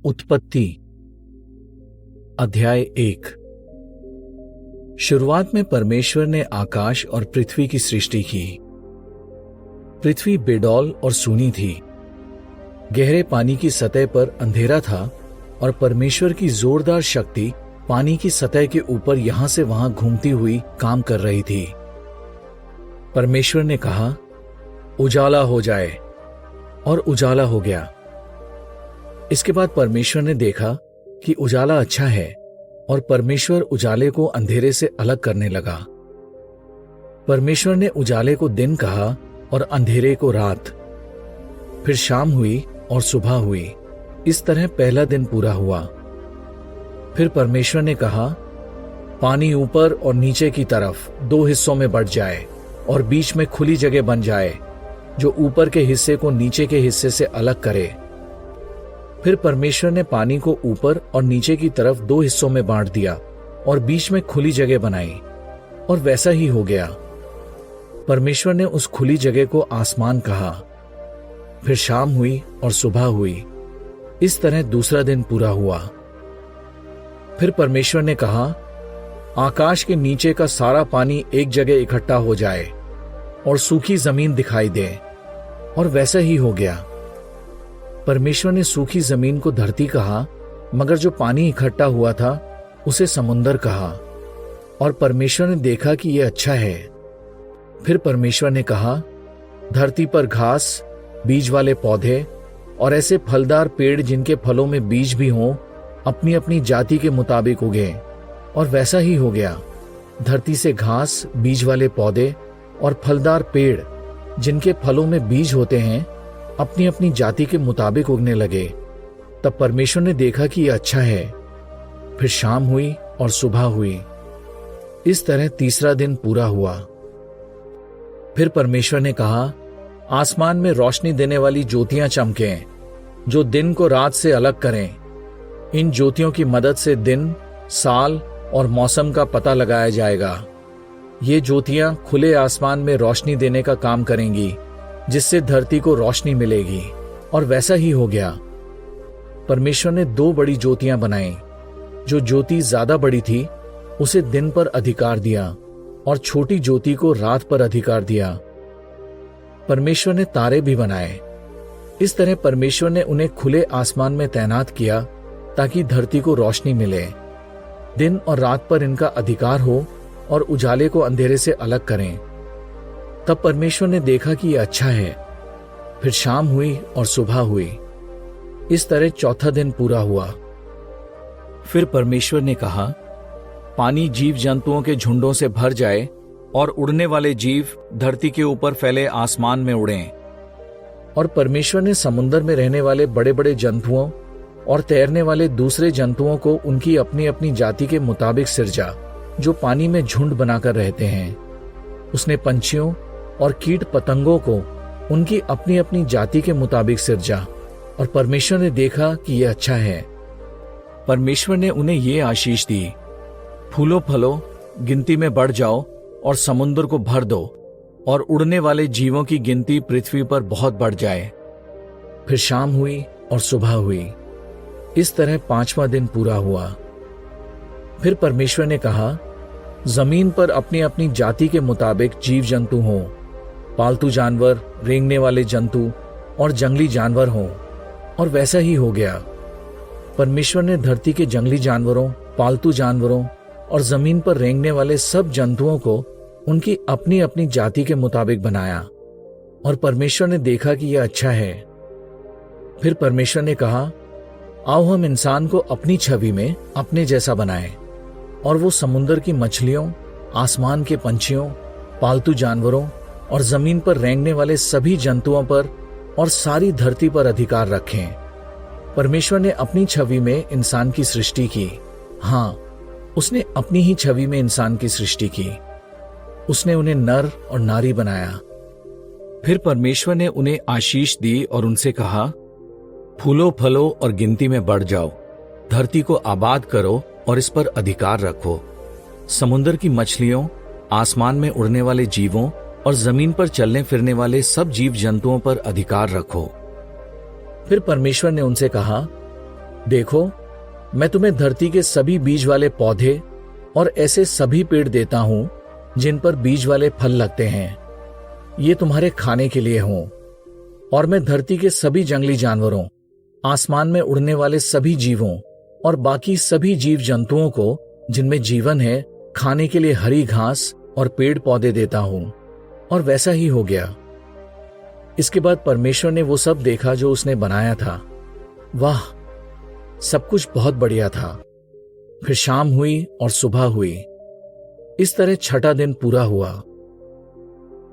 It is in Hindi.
उत्पत्ति अध्याय 1। शुरुआत में परमेश्वर ने आकाश और पृथ्वी की सृष्टि की। पृथ्वी बेडौल और सूनी थी। गहरे पानी की सतह पर अंधेरा था और परमेश्वर की जोरदार शक्ति पानी की सतह के ऊपर यहां से वहां घूमती हुई काम कर रही थी। परमेश्वर ने कहा, उजाला हो जाए, और उजाला हो गया। इसके बाद परमेश्वर ने देखा कि उजाला अच्छा है और परमेश्वर उजाले को अंधेरे से अलग करने लगा। परमेश्वर ने उजाले को दिन कहा और अंधेरे को रात। फिर शाम हुई और सुबह हुई। इस तरह पहला दिन पूरा हुआ। फिर परमेश्वर ने कहा, पानी ऊपर और नीचे की तरफ दो हिस्सों में बंट जाए और बीच में खुली जगह बन जाए, जो ऊपर के हिस्से को नीचे के हिस्से से अलग करे। फिर परमेश्वर ने पानी को ऊपर और नीचे की तरफ दो हिस्सों में बांट दिया और बीच में खुली जगह बनाई, और वैसा ही हो गया। परमेश्वर ने उस खुली जगह को आसमान कहा। फिर शाम हुई और सुबह हुई। इस तरह दूसरा दिन पूरा हुआ। फिर परमेश्वर ने कहा, आकाश के नीचे का सारा पानी एक जगह इकट्ठा हो जाए और सूखी जमीन दिखाई दे, और वैसा ही हो गया। परमेश्वर ने सूखी जमीन को धरती कहा, मगर जो पानी इकट्ठा हुआ था उसे समुंदर कहा, और परमेश्वर ने देखा कि यह अच्छा है। फिर परमेश्वर ने कहा, धरती पर घास, बीज वाले पौधे और ऐसे फलदार पेड़ जिनके फलों में बीज भी हों, अपनी अपनी जाति के मुताबिक उगे, और वैसा ही हो गया। धरती से घास, बीज वाले पौधे और फलदार पेड़ जिनके फलों में बीज होते हैं अपनी अपनी जाति के मुताबिक उगने लगे। तब परमेश्वर ने देखा कि यह अच्छा है। फिर शाम हुई और सुबह हुई। इस तरह तीसरा दिन पूरा हुआ। फिर परमेश्वर ने कहा, आसमान में रोशनी देने वाली ज्योतियां चमकें, जो दिन को रात से अलग करें। इन ज्योतियों की मदद से दिन, साल और मौसम का पता लगाया जाएगा। ये ज्योतियां खुले आसमान में रोशनी देने का काम करेंगी, जिससे धरती को रोशनी मिलेगी, और वैसा ही हो गया। परमेश्वर ने दो बड़ी ज्योतियां बनाई। जो ज्योति ज्यादा बड़ी थी उसे दिन पर अधिकार दिया, और छोटी ज्योति को रात पर अधिकार दिया। परमेश्वर ने तारे भी बनाए। इस तरह परमेश्वर ने उन्हें खुले आसमान में तैनात किया ताकि धरती को रोशनी मिले, दिन और रात पर इनका अधिकार हो और उजाले को अंधेरे से अलग करें। तब परमेश्वर ने देखा कि यह अच्छा है। फिर शाम हुई और सुबह हुई। इस तरह चौथा दिन पूरा हुआ। फिर परमेश्वर ने कहा, पानी जीव जंतुओं के झुंडों से भर जाए और उड़ने वाले जीव धरती के ऊपर फैले आसमान में उड़ें। और परमेश्वर ने समुद्र में रहने वाले बड़े बड़े जंतुओं और तैरने वाले दूसरे जंतुओं को उनकी अपनी अपनी जाति के मुताबिक सिरजा, जो पानी में झुंड बनाकर रहते हैं। उसने पंछियों और कीट पतंगों को उनकी अपनी अपनी जाति के मुताबिक सिरजा, और परमेश्वर ने देखा कि यह अच्छा है। परमेश्वर ने उन्हें यह आशीष दी, फूलो फलो, गिनती में बढ़ जाओ और समुद्र को भर दो, और उड़ने वाले जीवों की गिनती पृथ्वी पर बहुत बढ़ जाए। फिर शाम हुई और सुबह हुई। इस तरह पांचवा दिन पूरा हुआ। फिर परमेश्वर ने कहा, जमीन पर अपनी अपनी जाति के मुताबिक जीव जंतु हों, पालतू जानवर, रेंगने वाले जंतु और जंगली जानवर हों, और वैसा ही हो गया। परमेश्वर ने धरती के जंगली जानवरों, पालतू जानवरों और जमीन पर रेंगने वाले सब जंतुओं को उनकी अपनी अपनी जाति के मुताबिक बनाया, और परमेश्वर ने देखा कि यह अच्छा है। फिर परमेश्वर ने कहा, आओ हम इंसान को अपनी छवि में अपने जैसा बनाएं, और वो समुद्र की मछलियों, आसमान के पंछियों, पालतू जानवरों और जमीन पर रेंगने वाले सभी जंतुओं पर और सारी धरती पर अधिकार रखें। परमेश्वर ने अपनी छवि में इंसान की सृष्टि की। हाँ, उसने अपनी ही छवि में इंसान की सृष्टि की। उसने उन्हें नर और नारी बनाया। फिर परमेश्वर ने उन्हें आशीष दी और उनसे कहा, फूलो फलो और गिनती में बढ़ जाओ, धरती को आबाद करो और इस पर अधिकार रखो। समुद्र की मछलियों, आसमान में उड़ने वाले जीवों और जमीन पर चलने फिरने वाले सब जीव जंतुओं पर अधिकार रखो। फिर परमेश्वर ने उनसे कहा, देखो, मैं तुम्हें धरती के सभी बीज वाले पौधे और ऐसे सभी पेड़ देता हूं जिन पर बीज वाले फल लगते हैं। ये तुम्हारे खाने के लिए हों। और मैं धरती के सभी जंगली जानवरों, आसमान में उड़ने वाले सभी जीवों और बाकी सभी जीव जंतुओं को जिनमें जीवन है, खाने के लिए हरी घास और पेड़ पौधे देता हूं। और वैसा ही हो गया। इसके बाद परमेश्वर ने वो सब देखा जो उसने बनाया था। वाह, सब कुछ बहुत बढ़िया था। फिर शाम हुई और सुबह हुई। इस तरह छठा दिन पूरा हुआ।